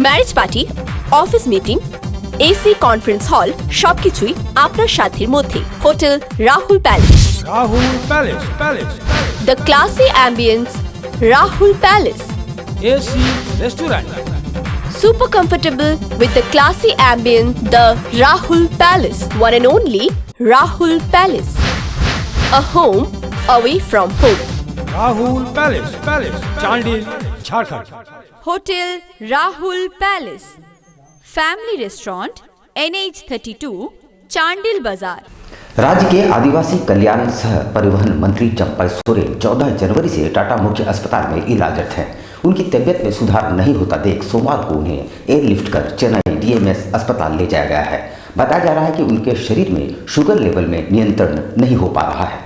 Marriage party, office meeting, AC conference hall সবকিছুই আপনার সাধ্যের মধ্যে। Hotel Rahul palace. Rahul Palace. The classy ambience Rahul palace. AC Restaurant. Super comfortable with the classy ambience, the Rahul Palace, one and only Rahul Palace. A home away from home. Rahul Palace. Chandil, Jharkhand. Hotel Rahul Palace. Family Restaurant, NH32, Chandil Bazaar. राज्य के आदिवासी कल्याण सह परिवहन मंत्री चंपा सोरेन 14 जनवरी से टाटा मुख्य अस्पताल में इलाजरत हैं। उनकी तबीयत में सुधार नहीं होता देख सोमवार को उन्हें एयरलिफ्ट कर चेन्नई DMS अस्पताल ले जाया गया है। बताया जा रहा है कि उनके शरीर में शुगर लेवल में नियंत्रण नहीं हो पा रहा है।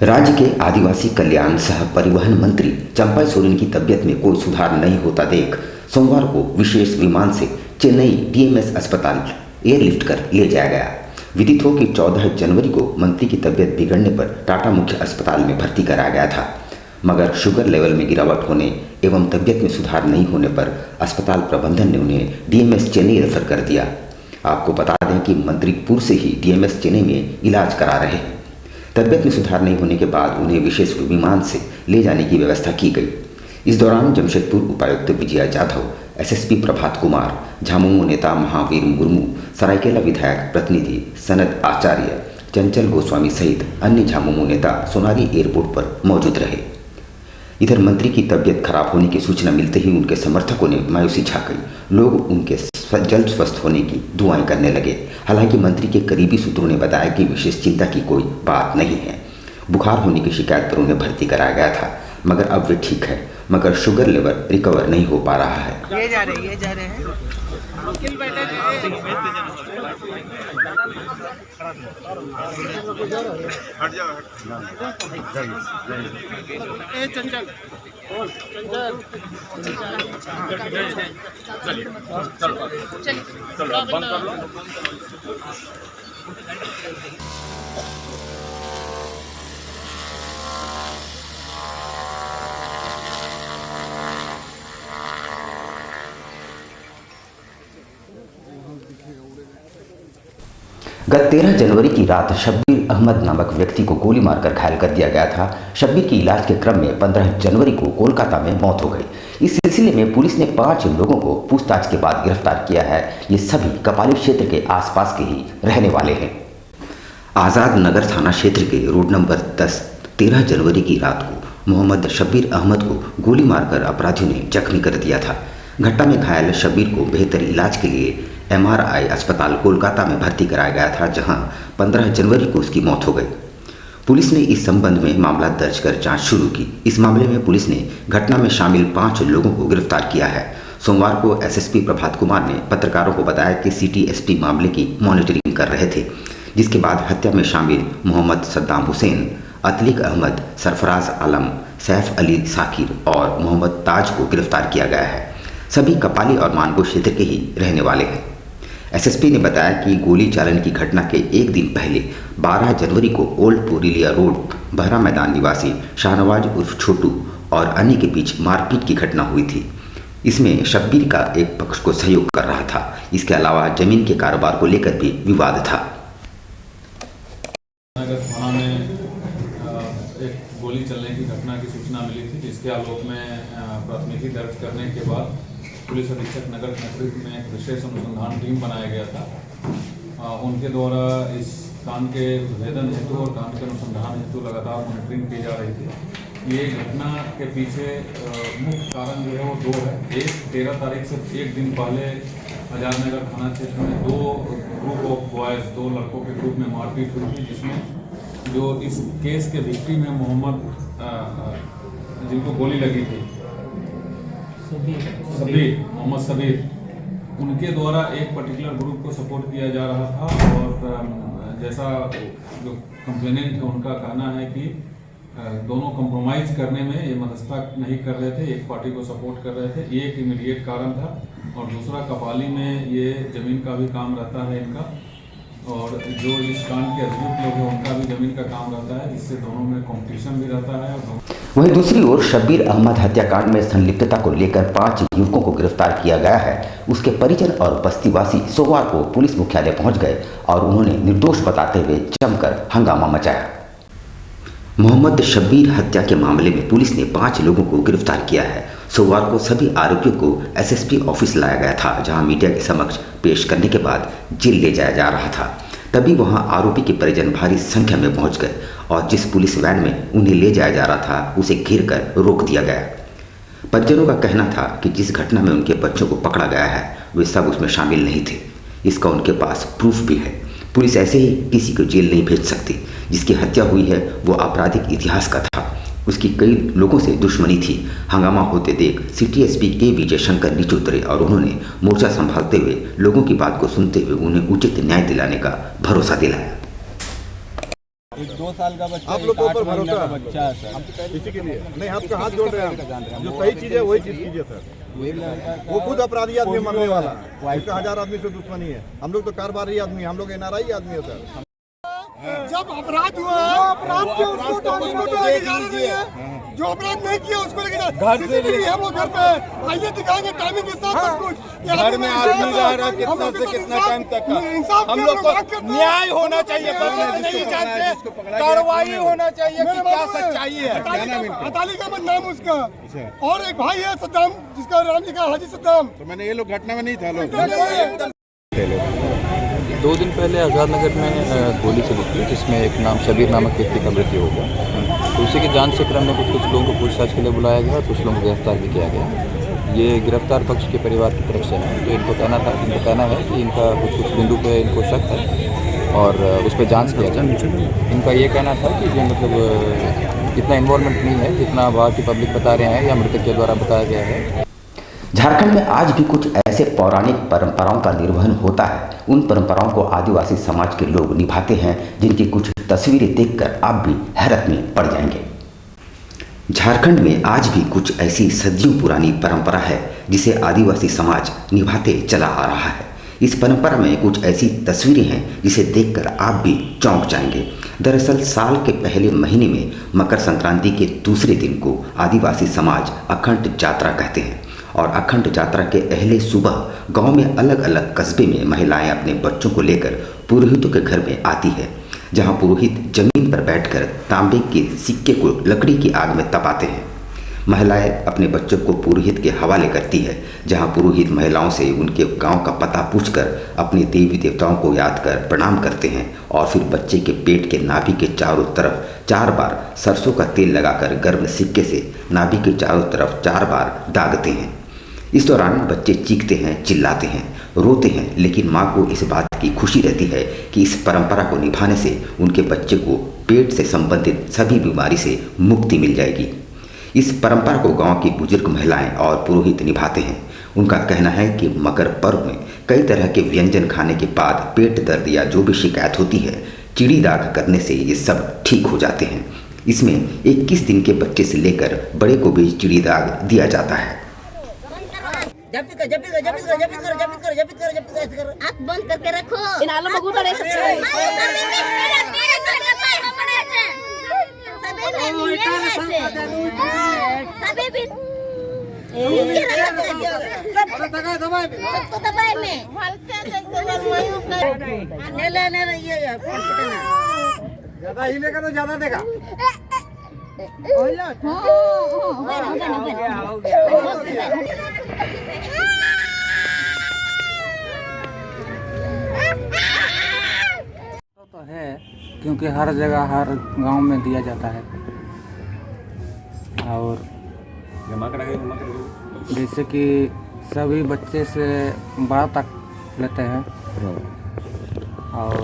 राज्य के आदिवासी कल्याण सह परिवहन मंत्री चंपा सोरेन की तबीयत में कोई सुधार नहीं होता देख सोमवार को विशेष विमान से चेन्नई DMS अस्पताल एयरलिफ्ट कर ले जाया गया। विदित हो कि 14 जनवरी को मंत्री की तबीयत बिगड़ने पर टाटा मुख्य अस्पताल में भर्ती कराया गया था, मगर शुगर लेवल में गिरावट होने एवं तबीयत में सुधार नहीं होने पर अस्पताल प्रबंधन ने उन्हें DMS चेन्नई रेफर कर दिया। आपको बता दें कि मंत्री पूर्व से ही DMS चेन्नई में इलाज करा रहे हैं। तबीयत में सुधार नहीं होने के बाद उन्हें विशेष विमान से ले जाने की व्यवस्था की गई। इस दौरान जमशेदपुर उपायुक्त विजया जाधव, SSP प्रभात कुमार, झामुमो नेता महावीर मुर्मू, सरायकेला विधायक प्रतिनिधि सनद आचार्य, चंचल गोस्वामी सहित अन्य झामुमो नेता सोनारी एयरपोर्ट पर मौजूद रहे। इधर मंत्री की तबीयत खराब होने की सूचना मिलते ही उनके समर्थकों ने मायूसी छा गई। लोग उनके जल्द स्वस्थ होने की दुआएं करने लगे। हालांकि मंत्री के करीबी सूत्रों ने बताया कि विशेष चिंता की कोई बात नहीं है। बुखार होने की शिकायत पर उन्हें भर्ती कराया गया था, मगर अब वे ठीक है, मगर शुगर लेवल रिकवर नहीं हो पा रहा है। ये जा रहे हैं चंचल चलो बंद कर लो। गत 13 जनवरी की रात शब्बीर अहमद नामक व्यक्ति को गोली मारकर घायल कर दिया गया था। शब्बीर की इलाज के क्रम में 15 जनवरी को कोलकाता में मौत हो गई। इस सिलसिले में पुलिस ने 5 लोगों को पूछताछ के बाद गिरफ्तार किया है। ये सभी कपाली क्षेत्र के आसपास के ही रहने वाले हैं। आज़ाद नगर थाना क्षेत्र के रोड नंबर 10 13 जनवरी की रात को मोहम्मद शब्बीर अहमद को गोली मारकर अपराधियों ने जख्मी कर दिया था। घटना में घायल शब्बीर को बेहतर इलाज के लिए MRI अस्पताल कोलकाता में भर्ती कराया गया था, जहां 15 जनवरी को उसकी मौत हो गई। पुलिस ने इस संबंध में मामला दर्ज कर जांच शुरू की। इस मामले में पुलिस ने घटना में शामिल 5 लोगों को गिरफ्तार किया है। सोमवार को SSP प्रभात कुमार ने पत्रकारों को बताया कि सिटी SP मामले की मॉनिटरिंग कर रहे थे, जिसके बाद हत्या में शामिल मोहम्मद सद्दाम हुसैन, अतलिक अहमद, सरफराज आलम, सैफ अली साकिर और मोहम्मद ताज को गिरफ्तार किया गया है। सभी कपाली और मानगो क्षेत्र के ही रहने वाले हैं। SSP ने बताया कि गोली चालन की घटना के एक दिन पहले 12 जनवरी को ओल्ड पुरुलिया रोड बहरा मैदान निवासी शाहनवाज उर्फ छोटू और अन्य के बीच मारपीट की घटना हुई थी। इसमें शब्बीर का एक पक्ष को सहयोग कर रहा था। इसके अलावा जमीन के कारोबार को लेकर भी विवाद था। थाना में एक गोली चलने की घटना की सूचना मिली थी, जिसके आलोक में प्राथमिकी दर्ज करने के बाद पुलिस अधीक्षक नगर के नेतृत्व में एक विशेष अनुसंधान टीम बनाया गया था। उनके द्वारा इस कांड के भेदन हेतु और कांड के अनुसंधान हेतु लगातार मॉनिटरिंग की जा रही थी। ये घटना के पीछे मुख्य कारण जो है वो 2 है। एक 13 तारीख से एक दिन पहले आजादनगर थाना क्षेत्र में 2 ग्रुप ऑफ बॉयज़, 2 लड़कों के ग्रुप में मारपीट हुई थी, जिसमें जो इस केस के विक्टिम है मोहम्मद, जिनको गोली लगी थी, मोहम्मद सबीर, उनके द्वारा एक पर्टिकुलर ग्रुप को सपोर्ट किया जा रहा था। और जैसा जो कंप्लेनेंट है उनका कहना है कि दोनों कंप्रोमाइज़ करने में ये मध्यस्थता नहीं कर रहे थे, एक पार्टी को सपोर्ट कर रहे थे। ये एक इमीडिएट कारण था। और दूसरा, कपाली में ये ज़मीन का भी काम रहता है इनका, और जो इस कांड के अभियुक्त लोग हैं उनका भी ज़मीन का काम रहता है, जिससे दोनों में कॉम्पिटिशन भी रहता है। वहीं दूसरी ओर शब्बीर अहमद हत्याकांड में संलिप्तता को लेकर 5 युवकों को गिरफ्तार किया गया है। उसके परिजन और बस्तीवासी सोमवार को पुलिस मुख्यालय पहुंच गए और उन्होंने निर्दोष बताते हुए जमकर हंगामा मचाया। मोहम्मद शब्बीर हत्या के मामले में पुलिस ने 5 लोगों को गिरफ्तार किया है। सोमवार को सभी आरोपियों को एसएसपी ऑफिस लाया गया था, जहां मीडिया के समक्ष पेश करने के बाद जेल ले जाया जा रहा था। तभी वहां आरोपी के परिजन भारी संख्या में पहुंच गए और जिस पुलिस वैन में उन्हें ले जाया जा रहा था उसे घेर कर रोक दिया गया। परिजनों का कहना था कि जिस घटना में उनके बच्चों को पकड़ा गया है वे सब उसमें शामिल नहीं थे। इसका उनके पास प्रूफ भी है। पुलिस ऐसे ही किसी को जेल नहीं भेज सकती। जिसकी हत्या हुई है वो आपराधिक इतिहास का था। उसकी कई लोगों से दुश्मनी थी। हंगामा होते देख सिटी एसपी के विजय शंकर नीचे उतरे और उन्होंने मोर्चा संभालते हुए लोगों की बात को सुनते हुए उन्हें उचित न्याय दिलाने का भरोसा दिलाया। 2 साल का बच्चा, आप लोग के ऊपर भरोसा का बच्चा है सर। किसी के लिए नहीं, आपका हाथ जोड़ रहे हैं हम। जो सही चीज है वही चीज कीजिए सर। वो खुद अपराधी आदमी मरने वाला है। इसका 1000 आदमी से दुश्मनी है। हम लोग तो कारोबारी आदमी, हम लोग एनआरआई आदमी है सर। जब अपराध हुआ है, अपराध के उसको लेके जा रहे हैं। जो अपराध नहीं किया उसको लेके जा रहे हैं। हम लोग घर पे आइए दिखाएंगे टाइमिंग के साथ सब कुछ। घर में आदमी रह रहा कितना से कितना टाइम तक का हम लोग को न्याय होना चाहिए। नहीं जानते कार्रवाई होना चाहिए कि क्या सच्चाई है। अताली का नाम उसका और एक भाई है सद्दाम, जिसका नाम लिखा हाजी सद्दाम। तो मैंने ये लोग घटना में नहीं था लोग। 2 दिन पहले आज़ाद नगर में गोली चली थी, जिसमें एक नाम शबीर नामक व्यक्ति का मृत्यु हो गया। तो उसी के जांच से क्रम में कुछ लोगों को पूछताछ के लिए बुलाया गया, कुछ लोगों को गिरफ्तार भी किया गया। ये गिरफ्तार पक्ष के परिवार की तरफ से है। तो इनको कहना है कि इनका कुछ बिंदु पे इनको शक है और उस पर जाँच किया जाए। इनका ये कहना था कि ये मतलब इतना इन्वॉल्वमेंट नहीं है जितना बाहर की पब्लिक बता रहे हैं या मृतक के द्वारा बताया गया है। झारखंड में आज भी कुछ ऐसे पौराणिक परंपराओं का निर्वहन होता है। उन परंपराओं को आदिवासी समाज के लोग निभाते हैं, जिनकी कुछ तस्वीरें देखकर आप भी हैरत में पड़ जाएंगे। झारखंड में आज भी कुछ ऐसी सदियों पुरानी परंपरा है जिसे आदिवासी समाज निभाते चला आ रहा है। इस परंपरा में कुछ ऐसी तस्वीरें हैं जिसे देखकर आप भी चौंक जाएंगे। दरअसल साल के पहले महीने में मकर संक्रांति के दूसरे दिन को आदिवासी समाज अखंड यात्रा कहते हैं और अखंड यात्रा के पहले सुबह गांव में अलग अलग कस्बे में महिलाएं अपने बच्चों को लेकर पुरोहितों के घर में आती है, जहां पुरोहित जमीन पर बैठकर तांबे के सिक्के को लकड़ी की आग में तपाते हैं। महिलाएं अपने बच्चों को पुरोहित के हवाले करती है, जहां पुरोहित महिलाओं से उनके गांव का पता पूछकर अपने देवी देवताओं को याद कर प्रणाम करते हैं और फिर बच्चे के पेट के नाभि के चारों तरफ 4 बार सरसों का तेल लगाकर गर्म सिक्के से नाभि के चारों तरफ 4 बार दागते हैं। इस दौरान बच्चे चीखते हैं, चिल्लाते हैं, रोते हैं, लेकिन माँ को इस बात की खुशी रहती है कि इस परंपरा को निभाने से उनके बच्चे को पेट से संबंधित सभी बीमारी से मुक्ति मिल जाएगी। इस परंपरा को गांव की बुजुर्ग महिलाएं और पुरोहित निभाते हैं। उनका कहना है कि मकर पर्व में कई तरह के व्यंजन खाने के बाद पेट दर्द या जो भी शिकायत होती है, चिड़ी दाग करने से ये सब ठीक हो जाते हैं। इसमें 21 दिन के बच्चे से लेकर बड़े को भी चिड़ी दाग दिया जाता है। आँख बंद करके रखो। ज्यादा हिलेगा तो ज्यादा देगा। तो है क्योंकि हर जगह हर गांव में दिया जाता है और जैसे कि सभी बच्चे से बड़ा तक लेते हैं और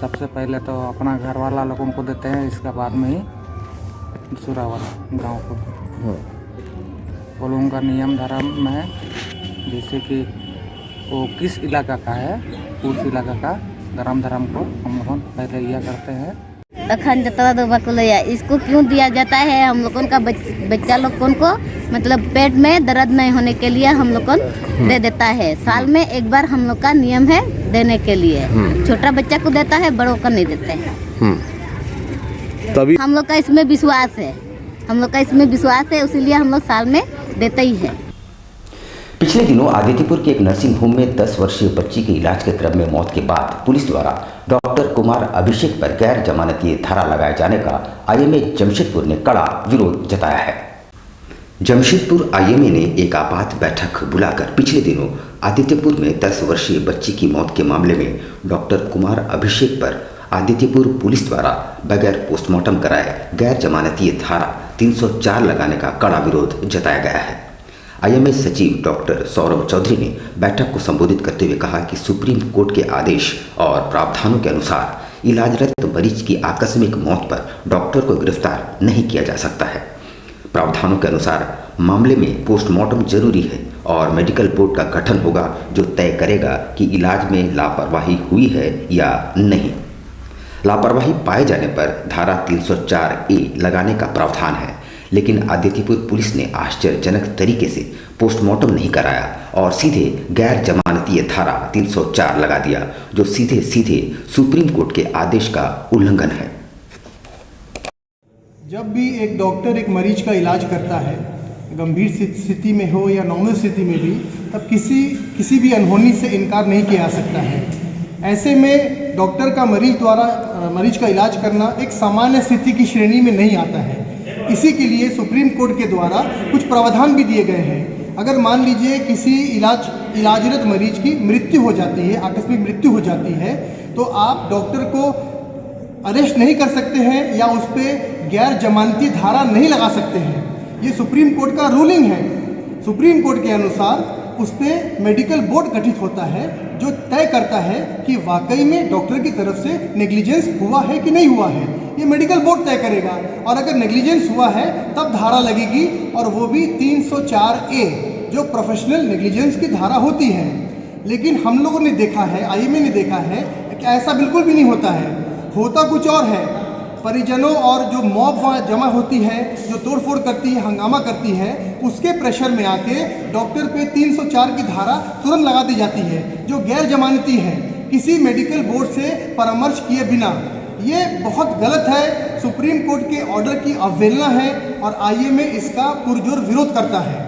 सबसे पहले तो अपना घर वाला लोगों को देते हैं, इसका बाद में ही दूसरा वाला गांव को। वो लोगों का नियम धर्म है, जैसे कि वो किस इलाका का है उस इलाका का धर्म को हम लोग पहले यह करते हैं। अखंड यात्रा दो बकुलैया इसको क्यों दिया जाता है? हम लोगों का बच्चा लोगों को मतलब पेट में दर्द नहीं होने के लिए हम लोग को दे देता है। साल में एक बार हम लोग का नियम है देने के लिए। छोटा बच्चा को देता है, बड़ों को नहीं देते हैं। तभी हम लोग का इसमें विश्वास है हम लोग का इसमें विश्वास है, इसीलिए हम लोग साल में देते ही हैं। पिछले दिनों आदित्यपुर के एक नर्सिंग होम में 10 वर्षीय बच्ची के इलाज के क्रम में मौत के बाद पुलिस द्वारा डॉक्टर कुमार अभिषेक पर गैर जमानती धारा लगाए जाने का आईएमए जमशेदपुर ने कड़ा विरोध जताया है। जमशेदपुर आईएमए ने एक आपात बैठक बुलाकर पिछले दिनों आदित्यपुर में 10 वर्षीय बच्ची की मौत के मामले में डॉक्टर कुमार अभिषेक पर आदित्यपुर पुलिस द्वारा बगैर पोस्टमार्टम कराए गैर जमानती धारा 304 लगाने का कड़ा विरोध जताया गया है। आईएमए सचिव डॉक्टर सौरभ चौधरी ने बैठक को संबोधित करते हुए कहा कि सुप्रीम कोर्ट के आदेश और प्रावधानों के अनुसार इलाजरत मरीज की आकस्मिक मौत पर डॉक्टर को गिरफ्तार नहीं किया जा सकता है। प्रावधानों के अनुसार मामले में पोस्टमार्टम जरूरी है और मेडिकल बोर्ड का गठन होगा जो तय करेगा कि इलाज में लापरवाही हुई है या नहीं। लापरवाही पाए जाने पर धारा 304A लगाने का प्रावधान है, लेकिन आदित्यपुर पुलिस ने आश्चर्यजनक तरीके से पोस्टमार्टम नहीं कराया और सीधे गैर जमानती धारा 304 लगा दिया, जो सीधे सीधे सुप्रीम कोर्ट के आदेश का उल्लंघन है। जब भी एक डॉक्टर एक मरीज का इलाज करता है, गंभीर स्थिति में हो या नॉर्मल स्थिति में भी, तब किसी भी अनहोनी से इनकार नहीं किया जा सकता है। ऐसे में डॉक्टर का मरीज का इलाज करना एक सामान्य स्थिति की श्रेणी में नहीं आता है। इसी के लिए सुप्रीम कोर्ट के द्वारा कुछ प्रावधान भी दिए गए हैं। अगर मान लीजिए किसी इलाजरत मरीज की मृत्यु हो जाती है, आकस्मिक मृत्यु हो जाती है, तो आप डॉक्टर को अरेस्ट नहीं कर सकते हैं या उस पर गैर जमानती धारा नहीं लगा सकते हैं। ये सुप्रीम कोर्ट का रूलिंग है। सुप्रीम कोर्ट के अनुसार उस पर मेडिकल बोर्ड गठित होता है जो तय करता है कि वाकई में डॉक्टर की तरफ से नेग्लिजेंस हुआ है कि नहीं हुआ है। ये मेडिकल बोर्ड तय करेगा और अगर नेग्लिजेंस हुआ है तब धारा लगेगी, और वो भी 304A जो प्रोफेशनल नेग्लिजेंस की धारा होती है। लेकिन हम लोगों ने देखा है, आईएमए ने देखा है कि ऐसा बिल्कुल भी नहीं होता है। होता कुछ और है। परिजनों और जो मॉब जमा होती है, जो तोड़फोड़ करती है, हंगामा करती है, उसके प्रेशर में आके डॉक्टर पे 304 की धारा तुरंत लगा दी जाती है जो गैर जमानती है, किसी मेडिकल बोर्ड से परामर्श किए बिना। ये बहुत गलत है, सुप्रीम कोर्ट के ऑर्डर की अवहेलना है और आईएमए इसका पुरजोर विरोध करता है।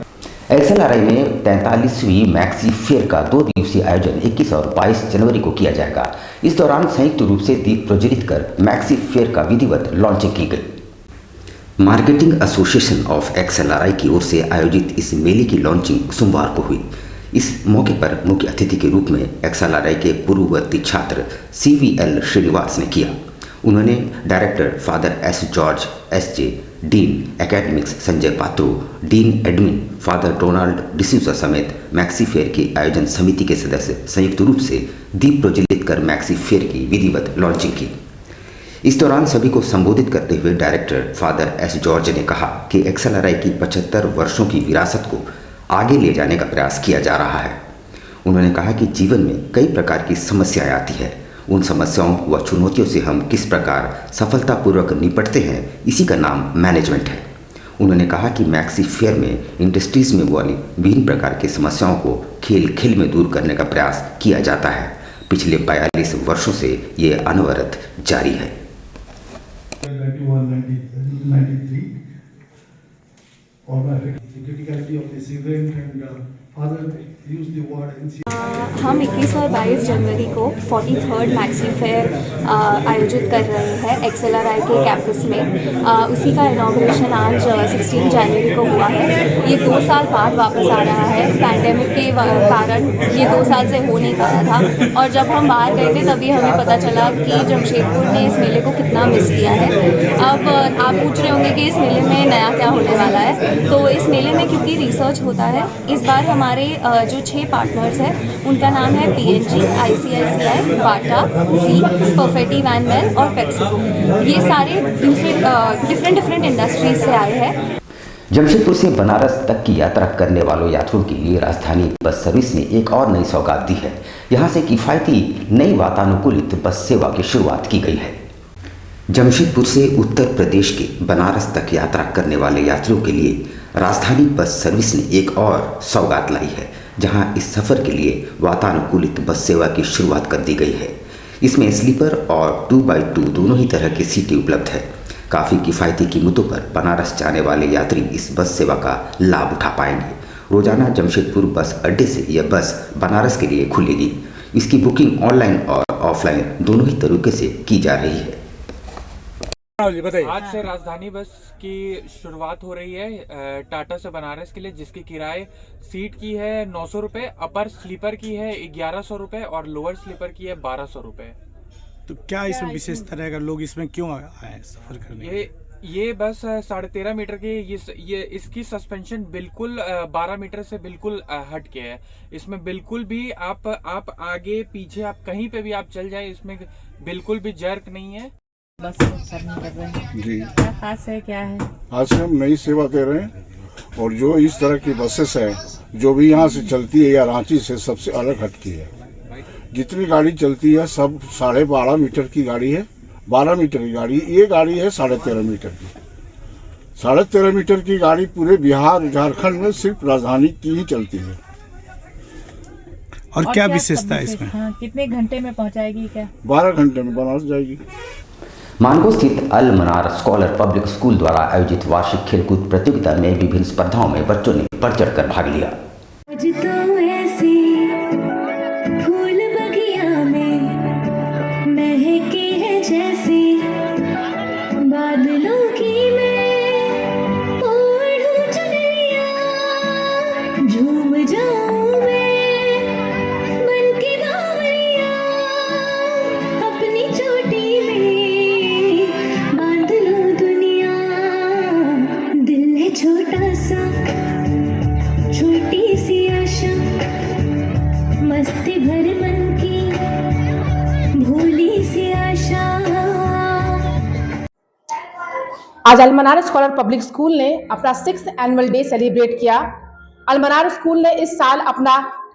एक्सएलआरआई में 43वीं मैक्सी फेयर का 2 दिवसीय आयोजन 21 और 22 जनवरी को किया जाएगा। इस दौरान संयुक्त रूप से दीप प्रज्वलित कर मैक्सी फेयर का विधिवत लॉन्चिंग की गई। मार्केटिंग एसोसिएशन ऑफ एक्सएलआरआई की ओर से आयोजित इस मेले की लॉन्चिंग सोमवार को हुई। इस मौके पर मुख्य अतिथि के रूप में एक्सएलआरआई के पूर्ववर्ती छात्र CVL श्रीनिवास ने किया। उन्होंने director father S. George SJ, dean academics Sanjay Patro, dean admin father Donald D'Souza समेत मैक्सी फेयर की आयोजन समिति के सदस्य संयुक्त रूप से दीप प्रज्वलित कर मैक्सी फेयर की विधिवत लॉन्चिंग की। इस दौरान सभी को संबोधित करते हुए डायरेक्टर फादर S. जॉर्ज ने कहा कि एक्सएलआरआई की 75 वर्षों की विरासत को आगे ले जाने का प्रयास किया जा रहा है। उन्होंने कहा कि जीवन में कई प्रकार की समस्याएं आती है, उन समस्याओं व चुनौतियों से हम किस प्रकार सफलतापूर्वक निपटते हैं, इसी का नाम मैनेजमेंट है। उन्होंने कहा कि मैक्सी फेयर में इंडस्ट्रीज में वाली विभिन्न प्रकार की समस्याओं को खेल खेल में दूर करने का प्रयास किया जाता है। पिछले 42 वर्षों से ये अनवरत जारी है। हम 21 और 22 जनवरी को 43rd मैक्सी फेयर आयोजित कर रहे हैं एक्सएलआरआई के कैंपस में। उसी का इनॉग्रेशन आज 16 जनवरी को हुआ है। ये 2 साल बाद वापस आ रहा है। पैंडेमिक के कारण ये 2 साल से हो नहीं पाया था, और जब हम बाहर गए थे तभी हमें पता चला कि जमशेदपुर ने इस मेले को कितना मिस किया है। अब आप पूछ रहे होंगे कि इस मेले में नया क्या होने वाला है। तो इस मेले में क्योंकि रिसर्च होता है, इस बार हमारे जो 6 पार्टनर्स हैं उनका नाम है PNG, ICICI, बाटा, जी, परफेक्टी वैन वेल और पेप्सिको। ये सारे दूसरे डिफरेंट इंडस्ट्रीज से आए हैं। जमशेदपुर से बनारस तक की यात्रा करने वालों यात्रियों के लिए राजधानी बस सर्विस ने एक और नई सौगात दी है। यहाँ से किफ़ायती नई वातानुकूलित बस सेवा की शुरुआत की गई है। जमशेदपुर से उत्तर प्रदेश के बनारस तक यात्रा करने वाले यात्रियों के लिए राजधानी बस सर्विस ने एक और सौगात लाई है, जहां इस सफ़र के लिए वातानुकूलित बस सेवा की शुरुआत कर दी गई है। इसमें स्लीपर और 2x2 दोनों ही तरह की सीटें उपलब्ध है। काफ़ी किफ़ायती कीमतों पर बनारस जाने वाले यात्री इस बस सेवा का लाभ उठा पाएंगे। रोजाना जमशेदपुर बस अड्डे से यह बस बनारस के लिए खुलेगी। इसकी बुकिंग ऑनलाइन और ऑफलाइन दोनों ही तरीके से की जा रही है। आज से राजधानी बस की शुरुआत हो रही है टाटा से बनारस के लिए, जिसकी किराए सीट की है 900 रुपये, अपर स्लीपर की है 1100 रुपये और लोअर स्लीपर की है 1200 रुपये। तो क्या इसमें विशेषता रहेगा, लोग इसमें क्यों आए सफर करने? ये बस 13.5 मीटर की ये इसकी सस्पेंशन बिल्कुल 12 मीटर से बिल्कुल हट के है। इसमें बिल्कुल भी आप आगे पीछे आप कहीं पे भी आप चल जाए, इसमें बिल्कुल भी जर्क नहीं है। बस कर रहे हैं जी, क्या खास है, क्या है? आज से हम नई सेवा दे रहे हैं और जो इस तरह की बसेस है जो भी यहाँ से चलती है या रांची से सबसे अलग हटकी है। जितनी गाड़ी चलती है सब 12.5 मीटर की गाड़ी है, 12 मीटर की गाड़ी, ये गाड़ी है 13.5 मीटर की। 13.5 मीटर की गाड़ी पूरे बिहार झारखंड में सिर्फ राजधानी की ही चलती है। और क्या विशेषता है इसमें? हाँ, कितने घंटे में पहुंचाएगी? क्या 12 घंटे में बनारस जाएगी। मानगो स्थित अल मनार स्कॉलर पब्लिक स्कूल द्वारा आयोजित वार्षिक खेलकूद प्रतियोगिता में विभिन्न स्पर्धाओं में बच्चों ने बढ़ चढ़कर भाग लिया। आज अलमनार स्कॉलर पब्लिक स्कूल ने अपना 6th एनुअल डे सेलिब्रेट किया। अलमनार स्कूल ने इस साल अपना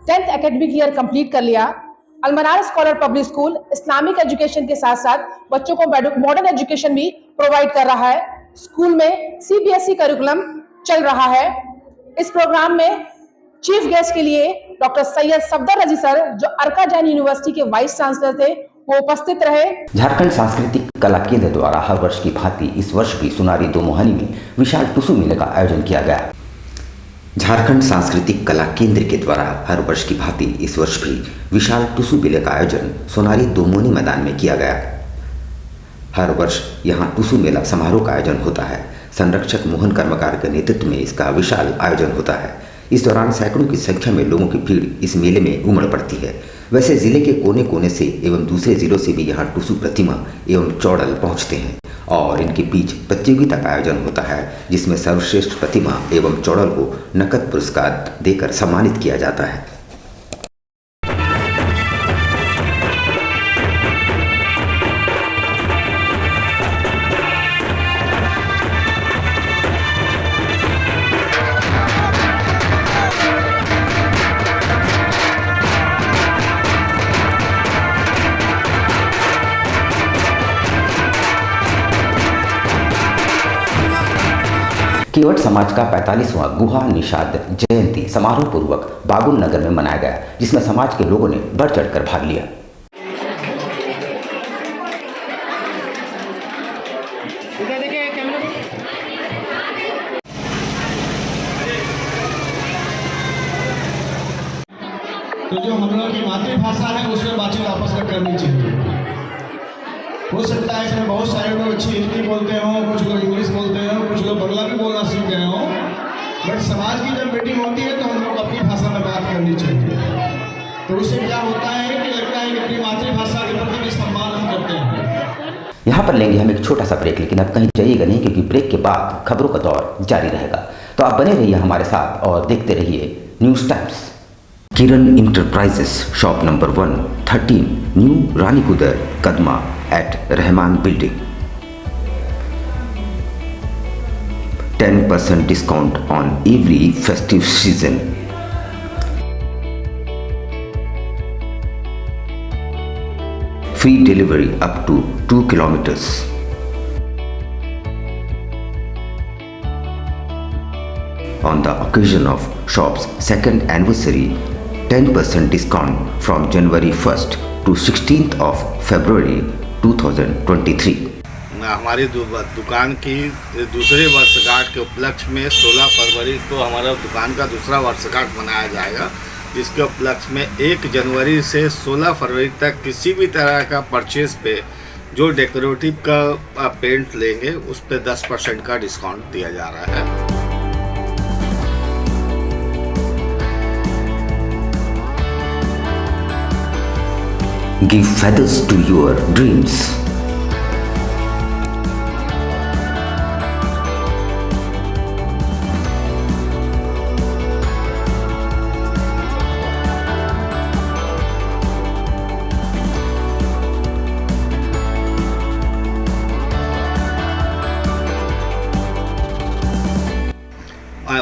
10th एकेडमिक ईयर कंप्लीट कर लिया। Almanar scholar public school Islamic education के साथ साथ बच्चों को मॉडर्न एजुकेशन भी प्रोवाइड कर रहा है। स्कूल में CBSE करिकुलम चल रहा है। इस प्रोग्राम में चीफ गेस्ट के लिए डॉक्टर सैयद सफदर रजी सर, जो अर्का जैन यूनिवर्सिटी के वाइस चांसलर थे, वो उपस्थित रहे। झारखंड सांस्कृतिक कला केंद्र द्वारा हर वर्ष की भांति इस वर्ष भी सोनारी दो मोहनी में विशाल टुसु मेले का आयोजन किया गया। झारखंड सांस्कृतिक कला केंद्र के द्वारा हर वर्ष की भांति इस वर्ष भी विशाल टुसु मेले का आयोजन सोनारी दो मोहनी मैदान में किया गया। हर वर्ष यहाँ टुसु मेला समारोह का आयोजन होता है। संरक्षक मोहन कर्मकार के नेतृत्व में इसका विशाल आयोजन होता है। इस दौरान सैकड़ों की संख्या में लोगों की भीड़ इस मेले में उमड़ पड़ती है। वैसे जिले के कोने कोने से एवं दूसरे जिलों से भी यहाँ टुसु प्रतिमा एवं चौड़ल पहुँचते हैं और इनके बीच प्रतियोगिता का आयोजन होता है, जिसमें सर्वश्रेष्ठ प्रतिमा एवं चौड़ल को नकद पुरस्कार देकर सम्मानित किया जाता है। केवट समाज का 45वां गुहा निषाद जयंती समारोह पूर्वक बागुल नगर में मनाया गया, जिसमें समाज के लोगों ने बढ़ चढ़कर भाग लिया। तो जो हम लोग की मातृभाषा है उसमें बातचीत आपस में करनी चाहिए। हो सकता है इसमें बहुत सारे लोग अच्छी हिंदी बोलते हो, कुछ लोग इंग्लिश बोलते हो, कुछ लोग बांग्ला भी बोलना सीख गए हो, बट समाज की जब मीटिंग होती है तो हम लोग अपनी भाषा में बात करनी चाहिए। तो उससे क्या होता है कि लगता है कि अपनी मातृभाषा के प्रति भी सम्मान हम करते हैं। यहाँ पर लेंगे हम एक छोटा सा ब्रेक, लेकिन अब कहीं जाइएगा नहीं, क्योंकि ब्रेक के बाद खबरों का दौर जारी रहेगा। तो आप बने रहिए हमारे साथ और देखते रहिए news times. Kiran enterprises shop number 113 new Ranikudar Kadma at Rahman Building. 10% discount on every festive season. Free delivery up to 2 kilometers. On the occasion of shop's 2nd anniversary, 10% discount from January 1st to 16th of February 2023. हमारी दुकान की दूसरे वर्षगांठ के उपलक्ष्य में 16 फरवरी को हमारा दुकान का दूसरा वर्षगांठ मनाया जाएगा, जिसके उपलक्ष्य में 1 जनवरी से 16 फरवरी तक किसी भी तरह का परचेज पे जो डेकोरेटिव का पेंट लेंगे उस पे 10% का डिस्काउंट दिया जा रहा है। Give feathers to your dreams.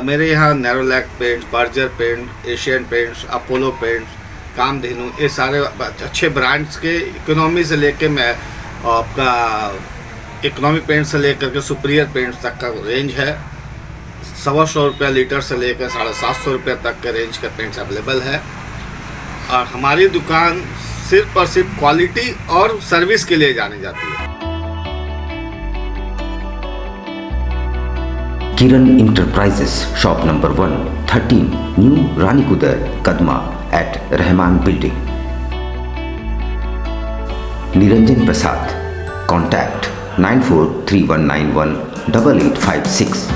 मेरे यहाँ Nerolac paint, Berger paint, Asian paints, Apollo paints, Kamdhenu, ये सारे अच्छे ब्रांड्स के इकोनॉमी से लेके मैं आपका इकोनॉमिक पेंट से लेकर के सुपीरियर पेंट्स तक का रेंज है। 125 रुपये लीटर से लेकर 750 रुपये तक के रेंज के पेंट्स अवेलेबल है। और हमारी दुकान सिर्फ और सिर्फ क्वालिटी और सर्विस के लिए जानी जाती है। Kiran enterprises, shop number 113, new Ranikudar, Kadma at Rahman building. Niranjan Prasad, contact 9431918856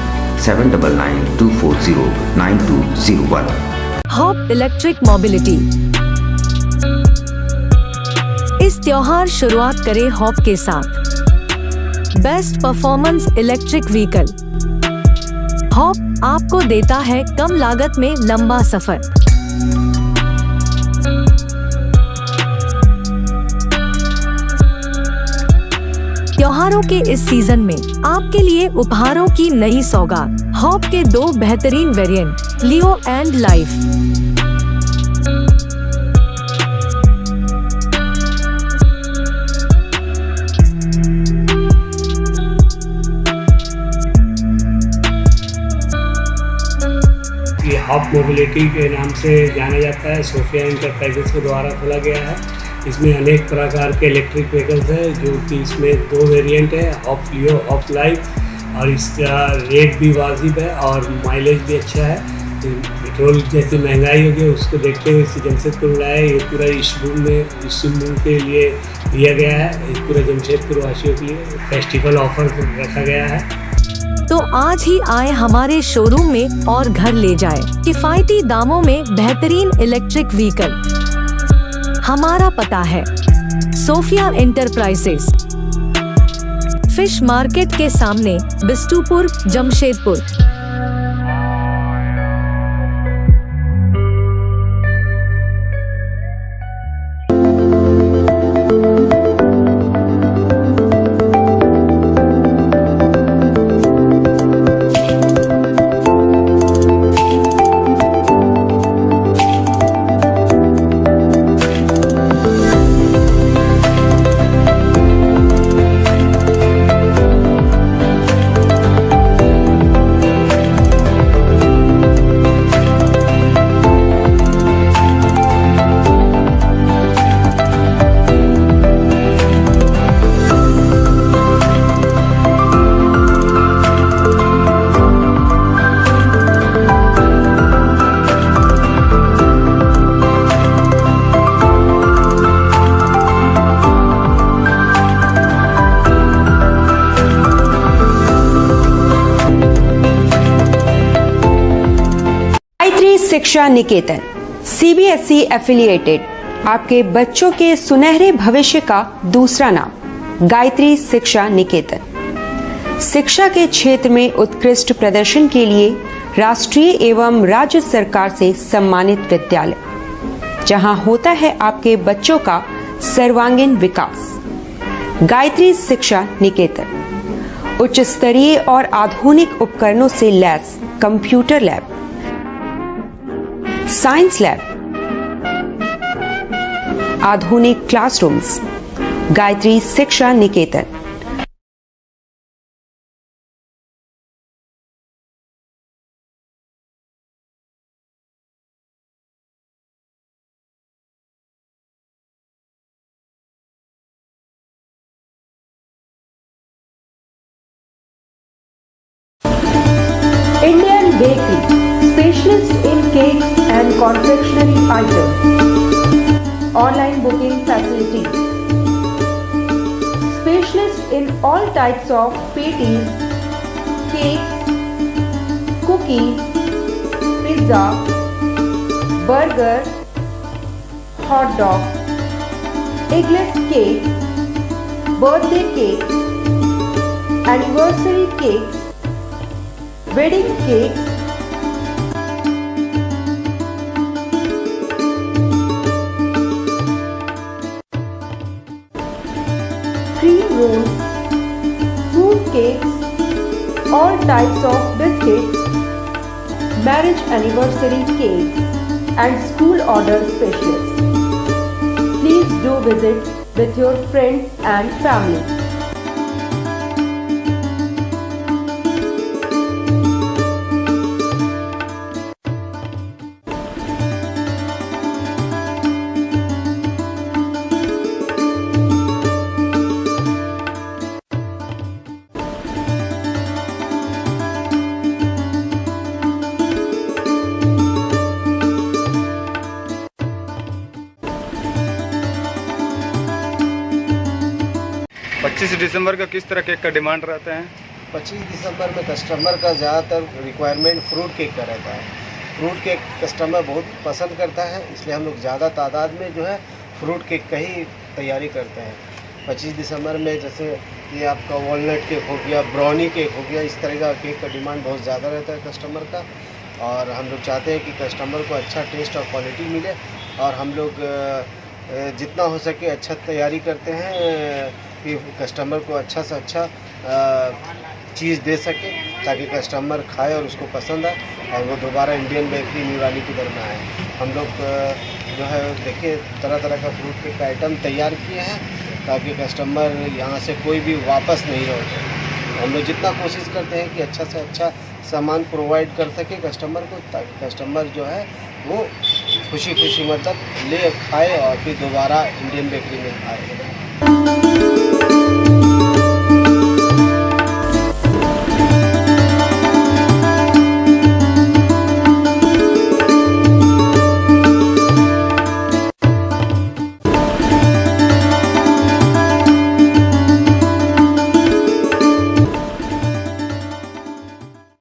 7992409201। Hop electric mobility. इस त्योहार शुरुआत करें हॉप के साथ। Best performance electric vehicle. Hop आपको देता है कम लागत में लंबा सफर। त्योहारों के इस सीजन में आपके लिए उपहारों की नई सौगात। हॉप के 2 बेहतरीन वेरिएंट, लियो एंड लाइफ। ये हॉप मोबिलिटी के नाम से जाना जाता है, सोफिया इंटरप्राइजेस के द्वारा खोला गया है। इसमें अनेक प्रकार के इलेक्ट्रिक व्हीकल्स है, जो कि इसमें 2 वेरिएंट है, हॉप लियो, हॉप लाइफ। और इसका रेट भी वाजिब है और माइलेज भी अच्छा है। पेट्रोल जैसी महंगाई हो गई उसको देखते हुए इसे जमशेदपुर लाया। ये पूरा इस मूव के लिए दिया गया है, इस पूरे जमशेदपुर वासियों के लिए फेस्टिवल ऑफर रखा गया है। तो आज ही आए हमारे शोरूम में और घर ले जाए किफायती दामों में बेहतरीन इलेक्ट्रिक व्हीकल। हमारा पता है सोफिया इंटरप्राइजेस, फिश मार्केट के सामने, बिष्टुपुर, जमशेदपुर। शिक्षा निकेतन CBSE एफिलिएटेड आपके बच्चों के सुनहरे भविष्य का दूसरा नाम गायत्री शिक्षा निकेतन। शिक्षा के क्षेत्र में उत्कृष्ट प्रदर्शन के लिए राष्ट्रीय एवं राज्य सरकार से सम्मानित विद्यालय, जहां होता है आपके बच्चों का सर्वांगीण विकास। गायत्री शिक्षा निकेतन उच्च स्तरीय और आधुनिक उपकरणों से lace computer lab, science lab, आधुनिक क्लासरूम्स। गायत्री शिक्षा निकेतन। Specialist in cakes and confectionery items. Online booking facilities. Specialist in all types of patties, cakes, cookies, pizza, burger, hot dog, eggless cake, birthday cake, anniversary cakes, wedding cakes, cream rolls, fruit cakes, all types of biscuits, marriage anniversary cakes, and school order specialists. Please do visit with your friends and family. दिसंबर का किस तरह cake का demand रहता है? 25 दिसंबर में customer का ज़्यादातर requirement fruit cake का रहता है। फ्रूट केक कस्टमर बहुत पसंद करता है, इसलिए हम लोग ज़्यादा तादाद में जो है फ्रूट केक का ही तैयारी करते हैं। 25 दिसंबर में जैसे ये आपका वॉलनट केक हो गया, ब्राउनी केक हो गया, इस तरह का केक का डिमांड बहुत ज़्यादा रहता है कस्टमर का। और हम लोग चाहते हैं कि कस्टमर को अच्छा टेस्ट और क्वालिटी मिले, और हम लोग जितना हो सके अच्छा तैयारी करते हैं कि कस्टमर को अच्छा से अच्छा चीज़ दे सके, ताकि कस्टमर खाए और उसको पसंद आए और वो दोबारा इंडियन बेकरी न्यूराली की तरफ आए। हम लोग जो है देखिए तरह तरह का फ्रूट केक का आइटम तैयार किए हैं, ताकि कस्टमर यहाँ से कोई भी वापस नहीं लौटे। हम लोग जितना कोशिश करते हैं कि अच्छा से अच्छा सामान प्रोवाइड कर सके कस्टमर को, ताकि कस्टमर जो है वो खुशी खुशी मतलब ले खाए और फिर दोबारा इंडियन बेकरी में खाए।